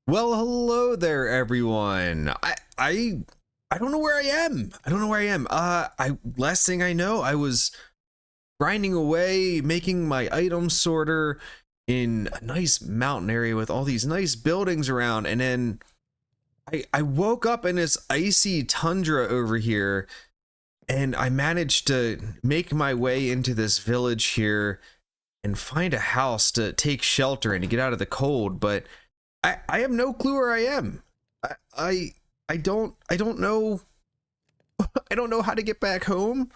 Well, hello there, everyone. I don't know where I am. I don't know where I am. Last thing I know, I was grinding away, making my item sorter in a nice mountain area with all these nice buildings around, and then I woke up in this icy tundra over here, and I managed to make my way into this village here and find a house to take shelter and to get out of the cold, but I have no clue where I am. I don't know. I don't know how to get back home.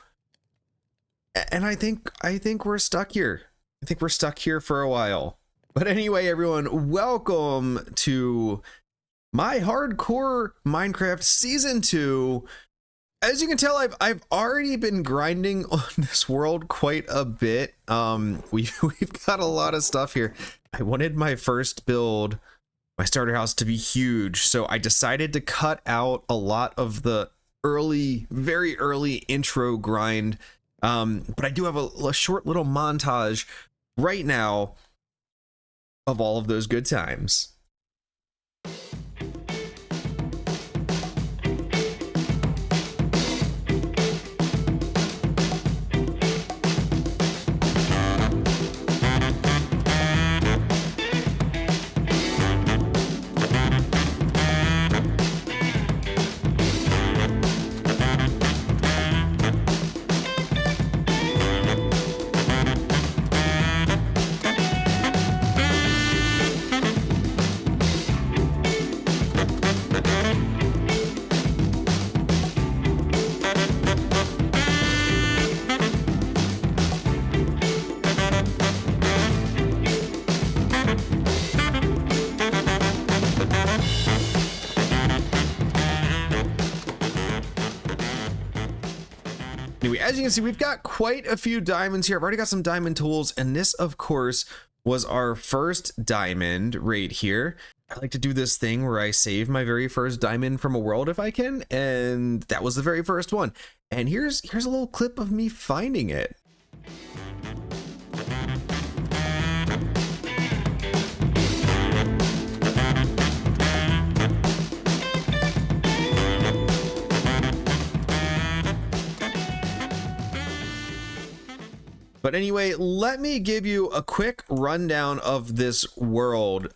And I think we're stuck here. I think we're stuck here for a while. But anyway, everyone, welcome to my hardcore Minecraft season 2. As you can tell, I've already been grinding on this world quite a bit. We've got a lot of stuff here. I wanted my first build, my starter house, to be huge, so I decided to cut out a lot of the very early intro grind. But I do have a short little montage right now of all of those good times. Anyway, as you can see, we've got quite a few diamonds here. I've already got some diamond tools, and this, of course, was our first diamond right here. I like to do this thing where I save my very first diamond from a world if I can, and that was the very first one. And here's a little clip of me finding it. But anyway, let me give you a quick rundown of this world.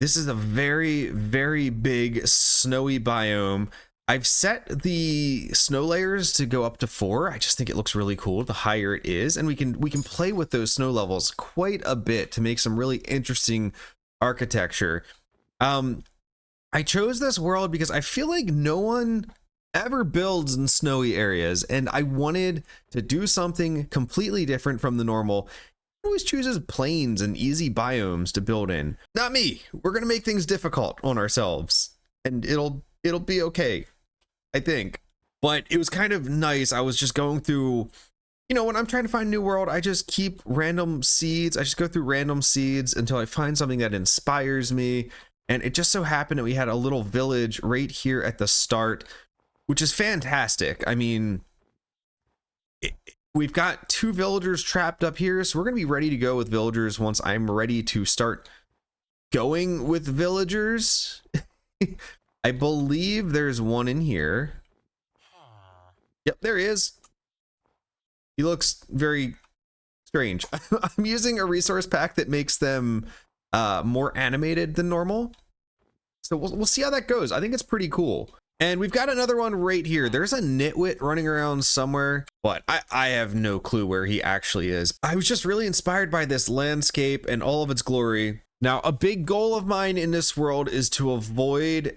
This is a very, very big snowy biome. I've set the snow layers to go up to 4. I just think it looks really cool the higher it is, and we can play with those snow levels quite a bit to make some really interesting architecture. I chose this world because I feel like no one ever builds in snowy areas, and I wanted to do something completely different from the normal. Always chooses plains and easy biomes to build in. Not me. We're gonna make things difficult on ourselves, and it'll be okay, I think. But it was kind of nice. I was just going through, when I'm trying to find a new world, I just keep random seeds. I just go through random seeds until I find something that inspires me. And it just so happened that we had a little village right here at the start, which is fantastic. I mean, we've got 2 villagers trapped up here, so we're going to be ready to go with villagers once I'm ready to start going with villagers. I believe there's one in here. Yep, there he is. He looks very strange. I'm using a resource pack that makes them more animated than normal, so we'll see how that goes. I think it's pretty cool. And we've got another one right here. There's a nitwit running around somewhere, but I have no clue where he actually is. I was just really inspired by this landscape and all of its glory. Now, a big goal of mine in this world is to avoid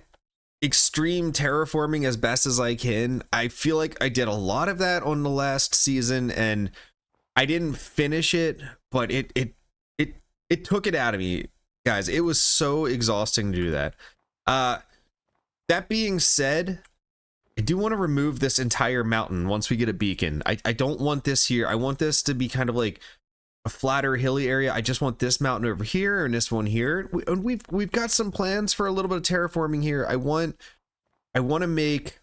extreme terraforming as best as I can. I feel like I did a lot of that on the last season, and I didn't finish it, but it took it out of me, guys. It was so exhausting to do that. That being said, I do want to remove this entire mountain once we get a beacon. I don't want this here. I want this to be kind of like a flatter, hilly area. I just want this mountain over here and this one here. We've got some plans for a little bit of terraforming here. I want to make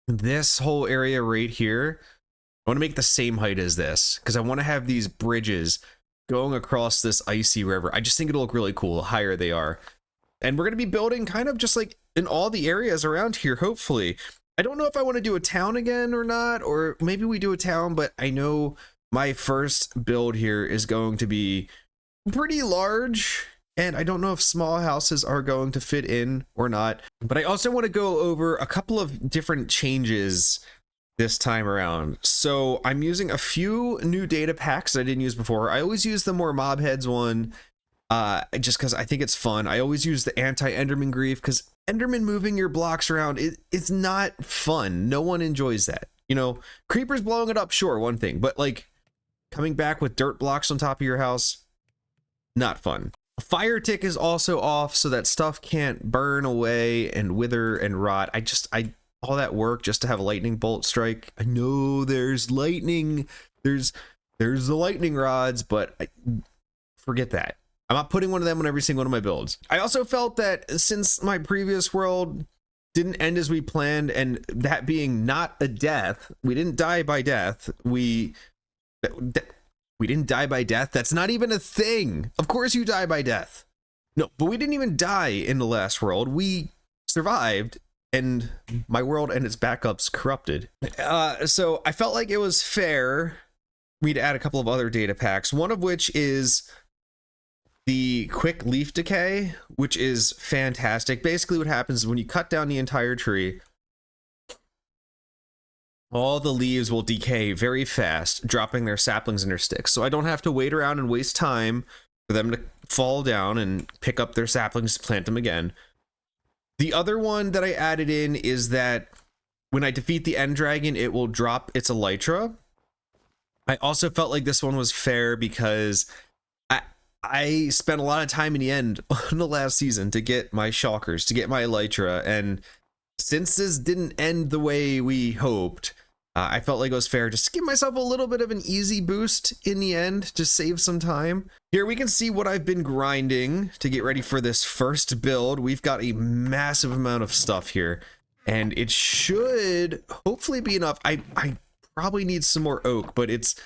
this whole area right here. I want to make the same height as this because I want to have these bridges going across this icy river. I just think it'll look really cool the higher they are. And we're going to be building kind of just like in all the areas around here, hopefully. I don't know if I want to do a town again or not, or maybe we do a town, but I know my first build here is going to be pretty large, and I don't know if small houses are going to fit in or not. But I also want to go over a couple of different changes this time around. So I'm using a few new data packs that I didn't use before. I always use the more mob heads one, just because I think it's fun. I always use the anti-enderman grief because enderman moving your blocks around, it's not fun. No one enjoys that. You know, creepers blowing it up, sure, one thing, but like coming back with dirt blocks on top of your house, not fun. Fire tick is also off so that stuff can't burn away and wither and rot. I all that work just to have a lightning bolt strike. I know there's lightning, there's the lightning rods, but forget that. I'm not putting one of them on every single one of my builds. I also felt that since my previous world didn't end as we planned, and that being not a death, we didn't die by death. We didn't die by death. That's not even a thing. Of course you die by death. No, but we didn't even die in the last world. We survived, and my world and its backups corrupted. So I felt like it was fair me to add a couple of other data packs, one of which is the quick leaf decay, which is fantastic. Basically what happens is when you cut down the entire tree, all the leaves will decay very fast, dropping their saplings and their sticks. So I don't have to wait around and waste time for them to fall down and pick up their saplings, plant them again. The other one that I added in is that when I defeat the end dragon, it will drop its elytra. I also felt like this one was fair because I spent a lot of time in the end on the last season to get my shulkers, to get my elytra, and since this didn't end the way we hoped, I felt like it was fair just to give myself a little bit of an easy boost in the end to save some time. Here we can see what I've been grinding to get ready for this first build. We've got a massive amount of stuff here, and it should hopefully be enough. I probably need some more oak, but it's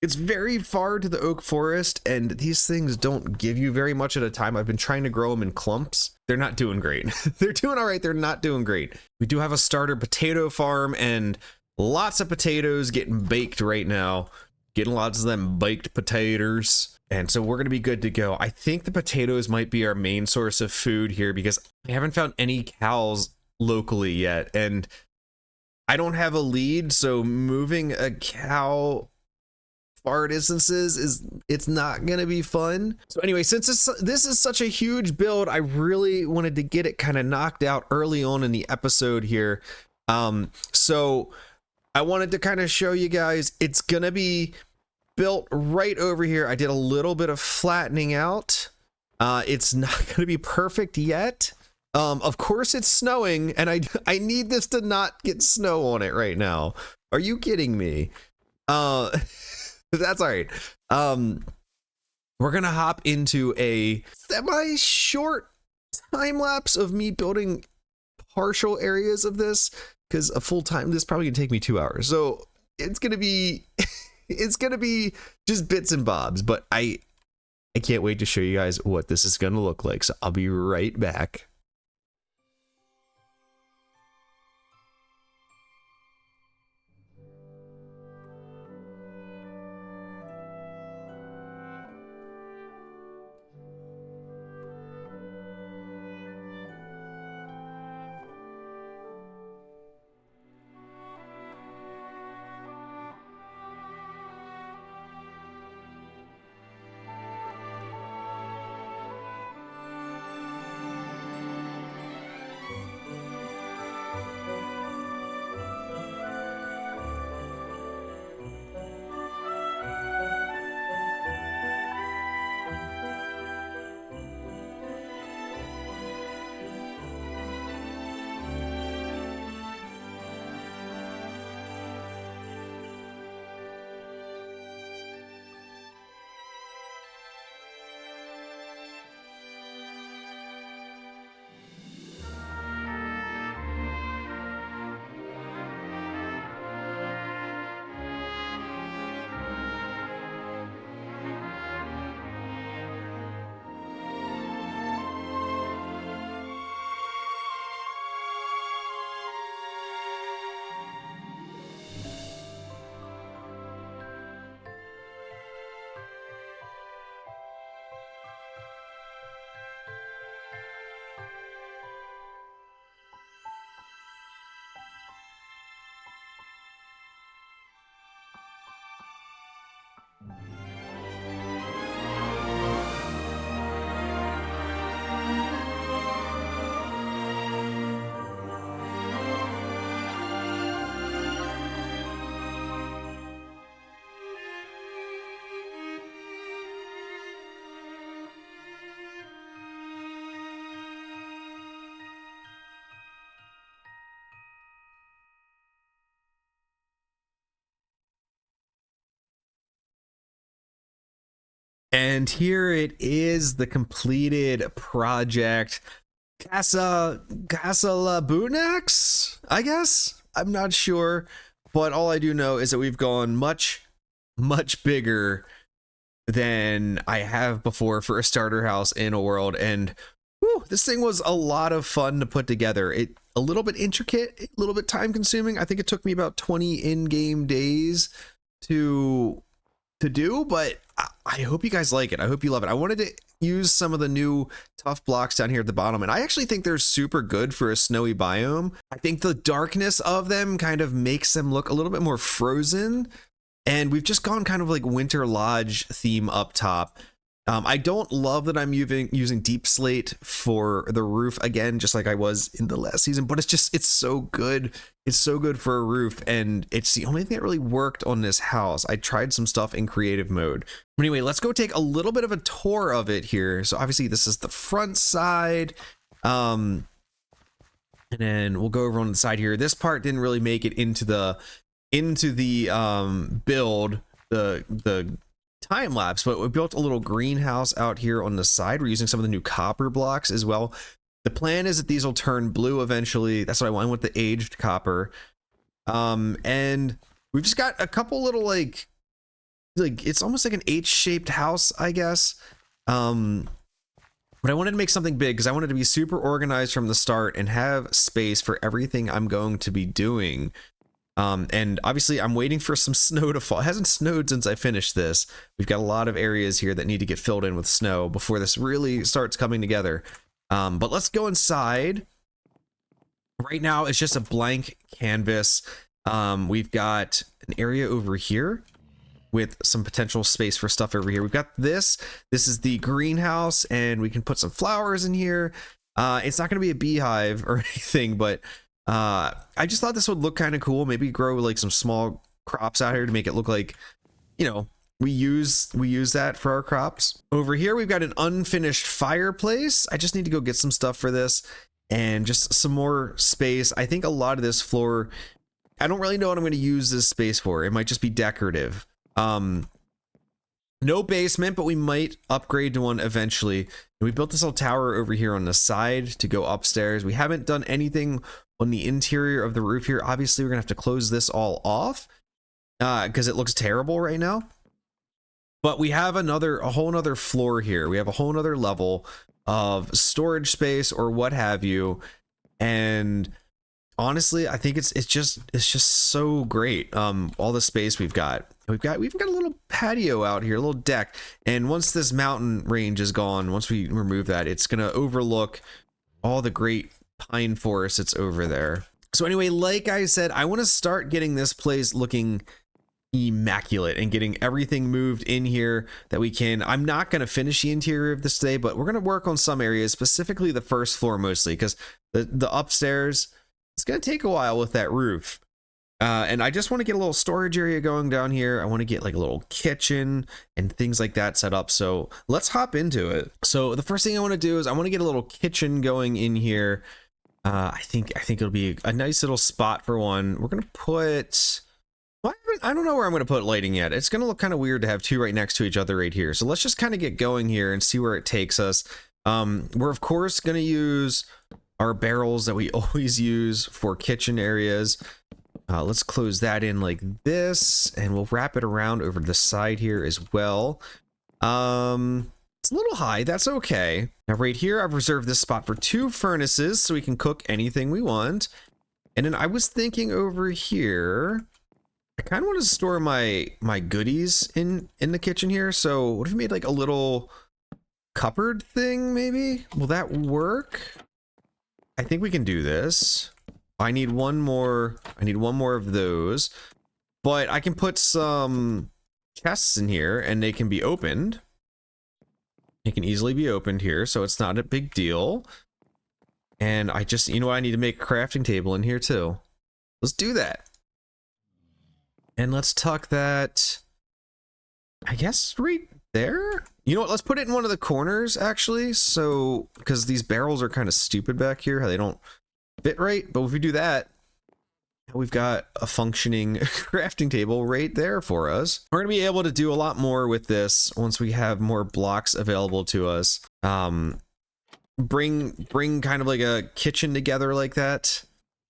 very far to the oak forest, and these things don't give you very much at a time. I've been trying to grow them in clumps. They're not doing great. They're doing all right. They're not doing great. We do have a starter potato farm and lots of potatoes getting baked right now. Getting lots of them baked potatoes. And so we're going to be good to go. I think the potatoes might be our main source of food here because I haven't found any cows locally yet. And I don't have a lead, so moving a cow far distances it's not gonna be fun. So anyway, since this is such a huge build, I really wanted to get it kind of knocked out early on in the episode here. So I wanted to kind of show you guys it's gonna be built right over here. I did a little bit of flattening out. It's not gonna be perfect yet. Of course it's snowing, and I need this to not get snow on it right now. Are you kidding me? That's all right. We're gonna hop into a semi-short time lapse of me building partial areas of this, because a full time this is probably gonna take me 2 hours. So it's gonna be it's gonna be just bits and bobs, but I can't wait to show you guys what this is gonna look like. So I'll be right back. And here it is, the completed project. Casa Labunax, I guess? I'm not sure. But all I do know is that we've gone much bigger than I have before for a starter house in a world. And whew, this thing was a lot of fun to put together. It a little bit intricate, a little bit time consuming. I think it took me about 20 in-game days to do, but I hope you guys like it. I hope you love it. I wanted to use some of the new tough blocks down here at the bottom, and I actually think they're super good for a snowy biome. I think the darkness of them kind of makes them look a little bit more frozen, and we've just gone kind of like Winter Lodge theme up top. I don't love that I'm using deep slate for the roof again, just like I was in the last season, but it's so good. It's so good for a roof, and it's the only thing that really worked on this house. I tried some stuff in creative mode. Anyway, let's go take a little bit of a tour of it here. So obviously this is the front side. And then we'll go over on the side here. This part didn't really make it into the build, the time lapse, but we built a little greenhouse out here on the side. We're using some of the new copper blocks as well. The plan is that these will turn blue eventually. That's what I want with the aged copper. And we've just got a couple little like it's almost like an H-shaped house, I guess. But I wanted to make something big because I wanted to be super organized from the start and have space for everything I'm going to be doing. And obviously I'm waiting for some snow to fall. It hasn't snowed since I finished this. We've got a lot of areas here that need to get filled in with snow before this really starts coming together. But let's go inside. Right now it's just a blank canvas. We've got an area over here with some potential space for stuff over here. We've got this is the greenhouse, and we can put some flowers in here. It's not going to be a beehive or anything, but I just thought this would look kind of cool. Maybe grow like some small crops out here to make it look like, you know, we use that for our crops. Over here we've got an unfinished fireplace. I just need to go get some stuff for this and just some more space. I think a lot of this floor, I don't really know what I'm going to use this space for. It might just be decorative. No basement, but we might upgrade to one eventually. And we built this little tower over here on the side to go upstairs. We haven't done anything on the interior of the roof here. Obviously we're gonna have to close this all off because it looks terrible right now. But we have a whole nother floor here. We have a whole nother level of storage space or what have you. And honestly, I think it's just so great. All the space we've got a little patio out here, a little deck. And once this mountain range is gone, once we remove that, it's gonna overlook all the great pine forest that's over there. So anyway, like I said, I want to start getting this place looking immaculate and getting everything moved in here that we can. I'm not going to finish the interior of this today, but we're going to work on some areas, specifically the first floor mostly, because the upstairs, it's going to take a while with that roof. And I just want to get a little storage area going down here. I want to get like a little kitchen and things like that set up. So let's hop into it. So the first thing I want to do is I want to get a little kitchen going in here. I think it'll be a nice little spot for one. We're going to put, well, I don't know where I'm going to put lighting yet. It's going to look kind of weird to have two right next to each other right here. So let's just kind of get going here and see where it takes us. We're of course going to use our barrels that we always use for kitchen areas. Let's close that in like this, and we'll wrap it around over the side here as well. It's a little high, that's okay. Now right here, I've reserved this spot for 2 furnaces so we can cook anything we want. And then I was thinking over here, I kind of want to store my goodies in the kitchen here. So what if we made like a little cupboard thing maybe? Will that work? I think we can do this. I need one more of those, but I can put some chests in here and they can be opened. It can easily be opened here, so it's not a big deal. And I just, you know what, I need to make a crafting table in here too. Let's do that. And let's tuck that, I guess, right there. You know what, let's put it in one of the corners actually. So, because these barrels are kind of stupid back here, how they don't fit right. But if we do that, We've got a functioning crafting table right there for us. We're going to be able to do a lot more with this once we have more blocks available to us. Bring kind of like a kitchen together like that.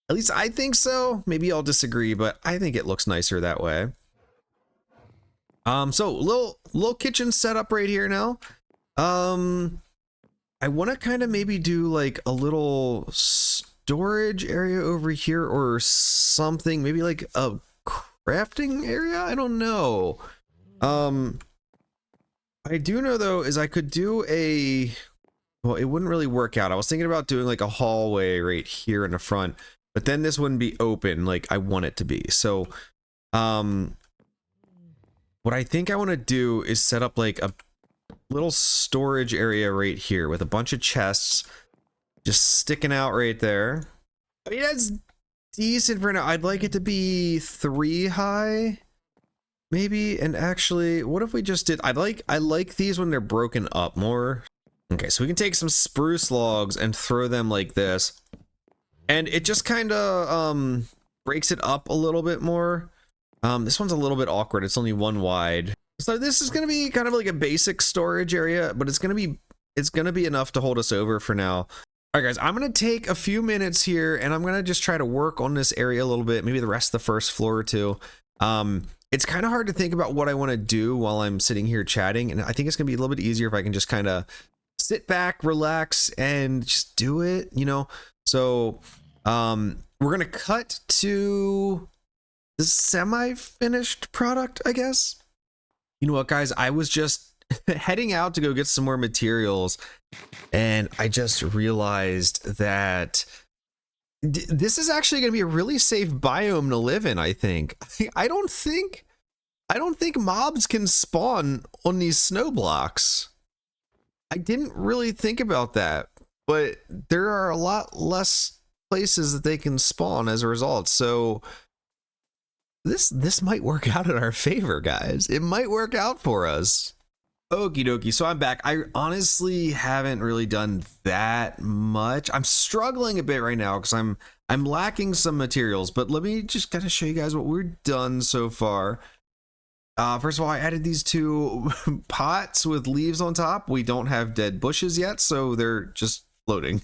At least I think so. Maybe I'll disagree, but I think it looks nicer that way. So little kitchen setup right here now. I want to kind of maybe do like a little storage area over here or something, maybe like a crafting area. I don't know. I do know though is I could do well, it wouldn't really work out. I was thinking about doing like a hallway right here in the front, but then this wouldn't be open like I want it to be. So what I think I want to do is set up like a little storage area right here with a bunch of chests just sticking out right there. I mean, that's decent for now. I'd like it to be 3 high maybe. And actually, what if we just did, I like these when they're broken up more. Okay, so we can take some spruce logs and throw them like this, and it just kind of breaks it up a little bit more. This one's a little bit awkward. It's only 1 wide. So this is going to be kind of like a basic storage area, but it's going to be enough to hold us over for now. All right, guys, I'm going to take a few minutes here and I'm going to just try to work on this area a little bit, maybe the rest of the first floor or two. It's kind of hard to think about what I want to do while I'm sitting here chatting, and I think it's going to be a little bit easier if I can just kind of sit back, relax, and just do it, you know? So we're going to cut to the semi-finished product, I guess. You know what, guys? I was just heading out to go get some more materials, and I just realized that this is actually going to be a really safe biome to live in, I think. I don't think mobs can spawn on these snow blocks. I didn't really think about that, but there are a lot less places that they can spawn as a result. So this might work out in our favor, guys. It might work out for us. Okie dokie, so I'm back. I honestly haven't really done that much. I'm struggling a bit right now because I'm lacking some materials, but let me just kind of show you guys what we've done so far. First of all, I added these 2 pots with leaves on top. We don't have dead bushes yet, so they're just floating.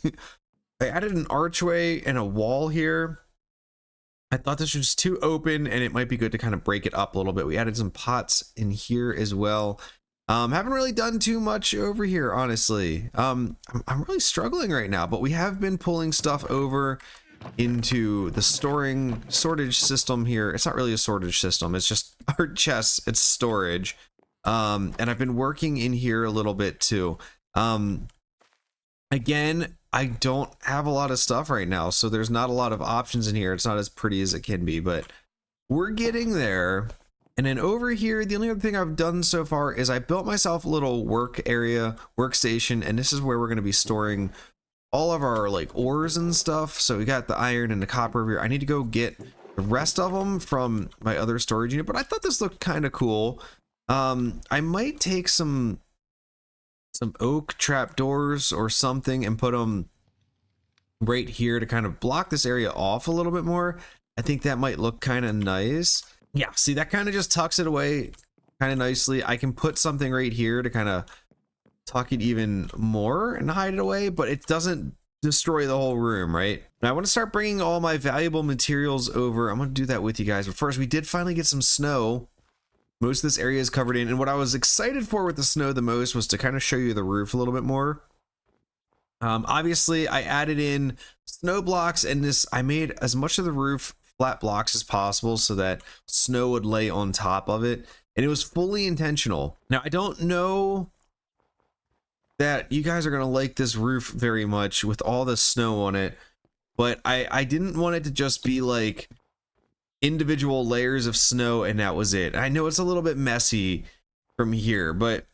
I added an archway and a wall here. I thought this was too open and it might be good to kind of break it up a little bit. We added some pots in here as well. Haven't really done too much over here, honestly. I'm really struggling right now, but we have been pulling stuff over into the sortage system here. It's not really a sortage system. It's just our chests. It's storage. And I've been working in here a little bit too. Again, I don't have a lot of stuff right now, so there's not a lot of options in here. It's not as pretty as it can be, but we're getting there. And then over here, the only other thing I've done so far is I built myself a little work area, workstation, and this is where we're going to be storing all of our like ores and stuff. So we got the iron and the copper over here. I need to go get the rest of them from my other storage unit, but I thought this looked kind of cool. I might take some oak trapdoors or something and put them right here to kind of block this area off a little bit more. I think that might look kind of nice. Yeah, see, that kind of just tucks it away kind of nicely. I can put something right here to kind of tuck it even more and hide it away, but it doesn't destroy the whole room, right? Now I want to start bringing all my valuable materials over. I'm going to do that with you guys, but first we did finally get some snow. Most of this area is covered in, and what I was excited for with the snow the most was to kind of show you the roof a little bit more. Obviously I added in snow blocks, and I made as much of the roof flat blocks as possible so that snow would lay on top of it, and it was fully intentional. Now I don't know that you guys are going to like this roof very much with all the snow on it, but I didn't want it to just be like individual layers of snow and that was it. I know it's a little bit messy from here, but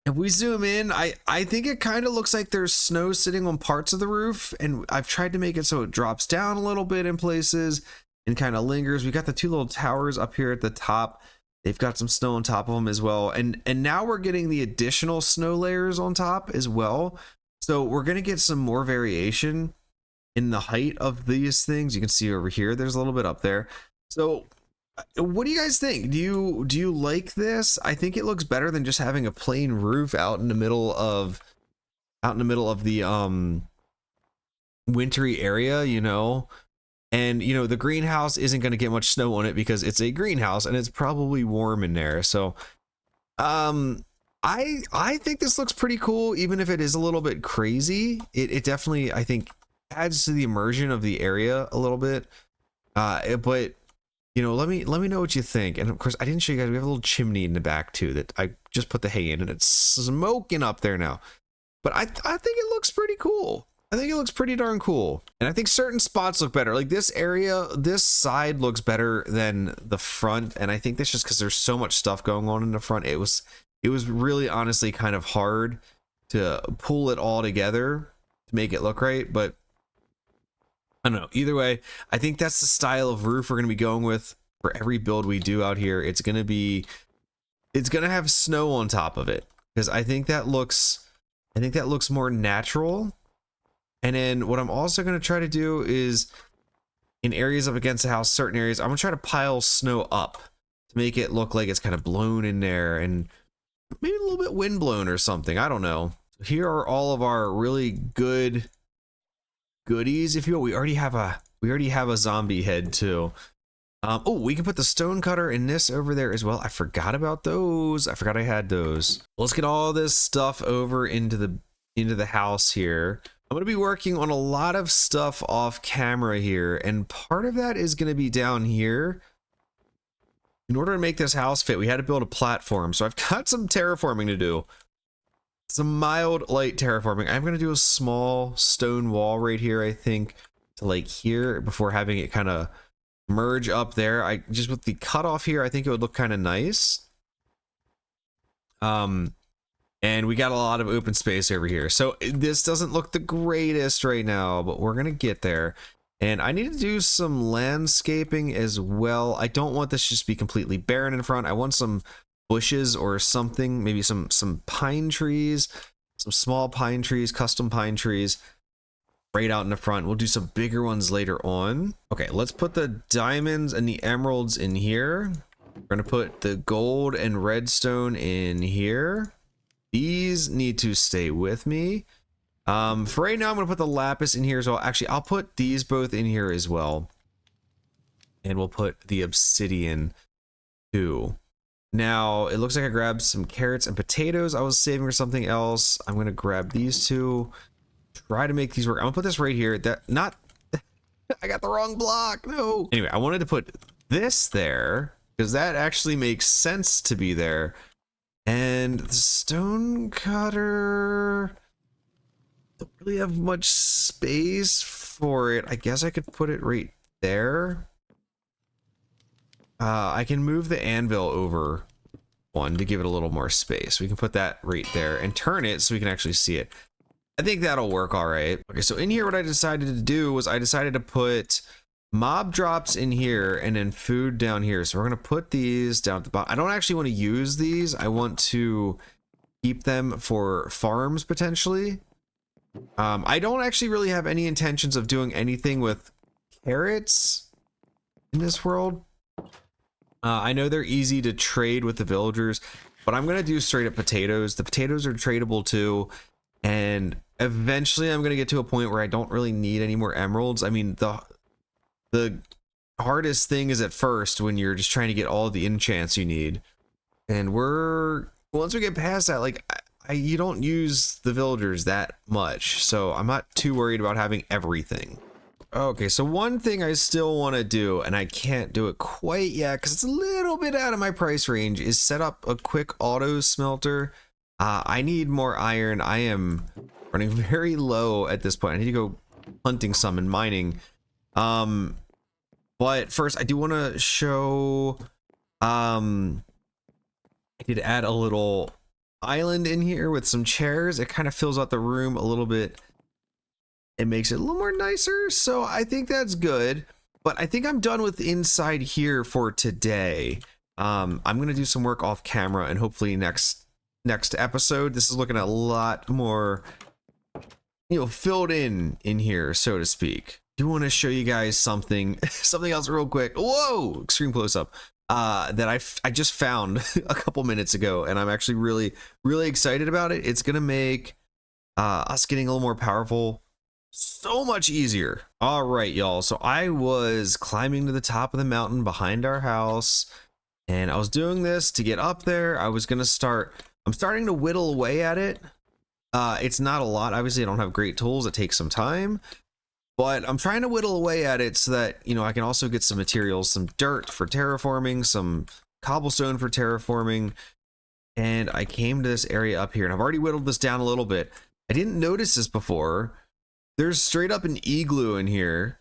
if we zoom in, I think it kind of looks like there's snow sitting on parts of the roof, and I've tried to make it so it drops down a little bit in places and kind of lingers. We got the 2 little towers up here at the top. They've got some snow on top of them as well, and now we're getting the additional snow layers on top as well, so we're gonna get some more variation in the height of these things. You can see over here, there's a little bit up there. So what do you guys think? Do you like this? I think it looks better than just having a plain roof out in the middle of the wintry area, you know. And you know, the greenhouse isn't going to get much snow on it because it's a greenhouse and it's probably warm in there. So I think this looks pretty cool, even if it is a little bit crazy. It definitely, I think, adds to the immersion of the area a little bit. But you know, let me know what you think. And of course, I didn't show you guys, we have a little chimney in the back too that I just put the hay in, and it's smoking up there now. But I think it looks pretty cool. I think it looks pretty darn cool. And I think certain spots look better. Like this area, this side looks better than the front. And I think that's just because there's so much stuff going on in the front. It was really honestly kind of hard to pull it all together to make it look right. But I don't know. Either way, I think that's the style of roof we're going to be going with for every build we do out here. It's going to have snow on top of it, because I think that looks more natural. And then what I'm also going to try to do is, in areas up against the house, certain areas, I'm going to try to pile snow up to make it look like it's kind of blown in there and maybe a little bit wind blown or something. I don't know. Here are all of our really good goodies, if you will. We already have a zombie head too. Oh, we can put the stone cutter in this over there as well. I forgot about those. I forgot I had those. Let's get all this stuff over into the house here. I'm going to be working on a lot of stuff off camera here, and part of that is going to be down here. In order to make this house fit, we had to build a platform, so I've got some terraforming to do. Some mild light terraforming. I'm going to do a small stone wall right here, I think, to like here, before having it kind of merge up there. I just, with the cutoff here, I think it would look kind of nice. And we got a lot of open space over here. So this doesn't look the greatest right now, but we're going to get there. And I need to do some landscaping as well. I don't want this just to be completely barren in front. I want some bushes or something, maybe some pine trees, some small pine trees, custom pine trees right out in the front. We'll do some bigger ones later on. Okay, let's put the diamonds and the emeralds in here. We're going to put the gold and redstone in here. These need to stay with me. For right now, I'm going to put the lapis in here as well. Actually, I'll put these both in here as well. And we'll put the obsidian too. Now, it looks like I grabbed some carrots and potatoes. I was saving for something else. I'm going to grab these two. Try to make these work. I'm going to put this right here. I got the wrong block. No. Anyway, I wanted to put this there because that actually makes sense to be there. And the stone cutter, don't really have much space for it. I guess I could put it right there. I can move the anvil over one to give it a little more space. We can put that right there and turn it so we can actually see it. I think that'll work all right. Okay, so in here, what I decided to do was I decided to put mob drops in here and then food down here. So we're going to put these down at the bottom. I don't actually want to use these. I want to keep them for farms potentially. I don't actually really have any intentions of doing anything with carrots in this world. I know they're easy to trade with the villagers, but I'm going to do straight up potatoes. The potatoes are tradable too. And eventually I'm going to get to a point where I don't really need any more emeralds. I mean, the hardest thing is at first when you're just trying to get all the enchants you need. And once we get past that, like you don't use the villagers that much. So I'm not too worried about having everything. Okay, so one thing I still want to do, and I can't do it quite yet because it's a little bit out of my price range, is set up a quick auto smelter. I need more iron. I am running very low at this point. I need to go hunting some and mining. But first I do want to show, I did add a little island in here with some chairs. It kind of fills out the room a little bit. It makes it a little more nicer. So I think that's good, but I think I'm done with inside here for today. I'm going to do some work off camera and hopefully next episode. This is looking a lot more filled in here, so to speak. Do want to show you guys something else real quick. Whoa, extreme close up. That I just found a couple minutes ago, and I'm actually really excited about it. It's gonna make us getting a little more powerful so much easier. All right, y'all. So I was climbing to the top of the mountain behind our house, and I was doing this to get up there. I'm starting to whittle away at it. It's not a lot. Obviously, I don't have great tools. It takes some time, but I'm trying to whittle away at it so that, I can also get some materials, some dirt for terraforming, some cobblestone for terraforming. And I came to this area up here, and I've already whittled this down a little bit. I didn't notice this before. There's straight up an igloo in here,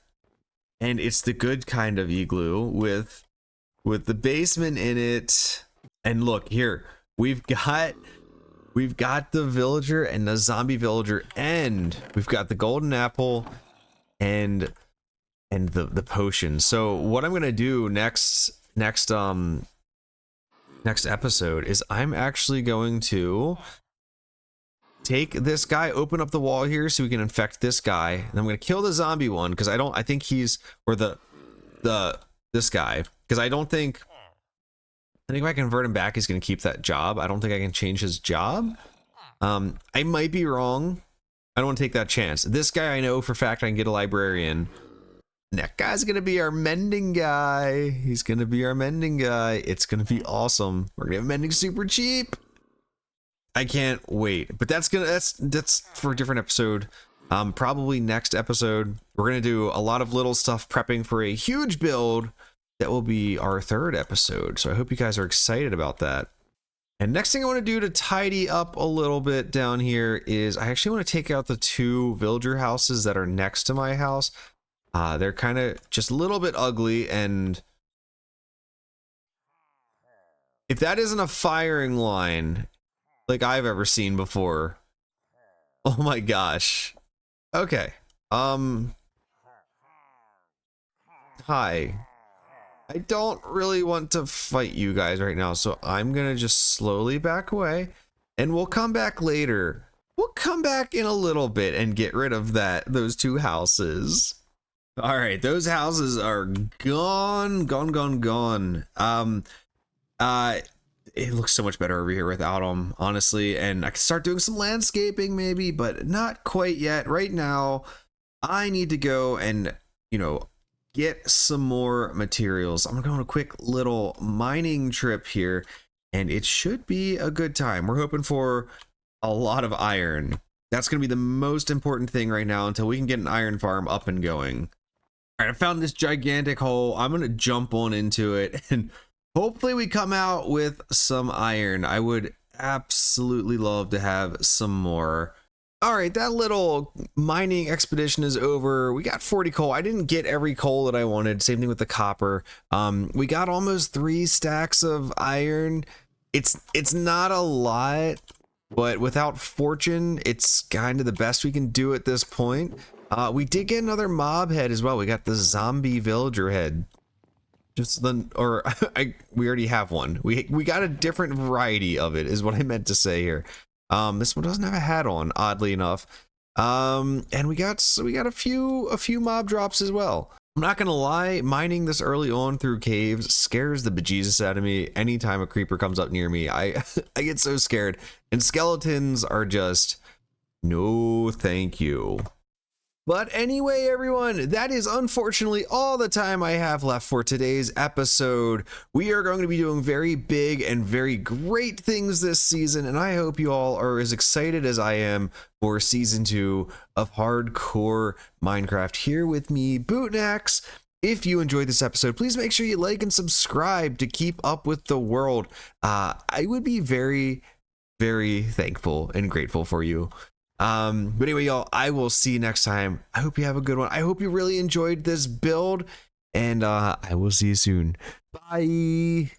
and it's the good kind of igloo with the basement in it. And look here, we've got the villager and the zombie villager, and we've got the golden apple and the potion. So what I'm gonna do next episode is I'm actually going to take this guy, open up the wall here so we can infect this guy, and I'm gonna kill the zombie one because I think he's, or this guy, because I think if I convert him back, he's gonna keep that job. I don't think I can change his job. I might be wrong. I don't want to take that chance. This guy, I know for a fact I can get a librarian. That guy's gonna be our mending guy. He's gonna be our mending guy. It's gonna be awesome. We're gonna have mending super cheap. I can't wait. But that's for a different episode. Probably next episode we're gonna do a lot of little stuff prepping for a huge build that will be our third episode. So I hope you guys are excited about that. And next thing I want to do to tidy up a little bit down here is I actually want to take out the 2 villager houses that are next to my house. They're kind of just a little bit ugly, and if that isn't a firing line like I've ever seen before, oh my gosh. Okay. Hi. I don't really want to fight you guys right now, so I'm gonna just slowly back away, and we'll come back later. We'll come back in a little bit and get rid of those 2 houses. All right, those houses are gone. It looks so much better over here without them, honestly, and I can start doing some landscaping maybe, but not quite yet. Right now, I need to go and, get some more materials. I'm gonna go on a quick little mining trip here, and it should be a good time. We're hoping for a lot of iron. That's gonna be the most important thing right now until we can get an iron farm up and going. All right, I found this gigantic hole. I'm gonna jump on into it, and hopefully we come out with some iron. I would absolutely love to have some more. All right, that little mining expedition is over. We got 40 coal. I didn't get every coal that I wanted. Same thing with the copper. We got almost 3 stacks of iron. It's not a lot, but without fortune, it's kind of the best we can do at this point. We did get another mob head as well. We got the zombie villager head. We already have one. We got a different variety of it, is what I meant to say here. This one doesn't have a hat on, oddly enough. And we got a few mob drops as well. I'm not gonna lie, mining this early on through caves scares the bejesus out of me. Anytime a creeper comes up near me, I get so scared. And skeletons are just no thank you. But anyway, everyone, that is unfortunately all the time I have left for today's episode. We are going to be doing very big and very great things this season, and I hope you all are as excited as I am for season 2 of Hardcore Minecraft. Here with me, Bootnax. If you enjoyed this episode, please make sure you like and subscribe to keep up with the world. I would be very, very thankful and grateful for you. But anyway, y'all, I will see you next time. I hope you have a good one. I hope you really enjoyed this build, and I will see you soon. Bye.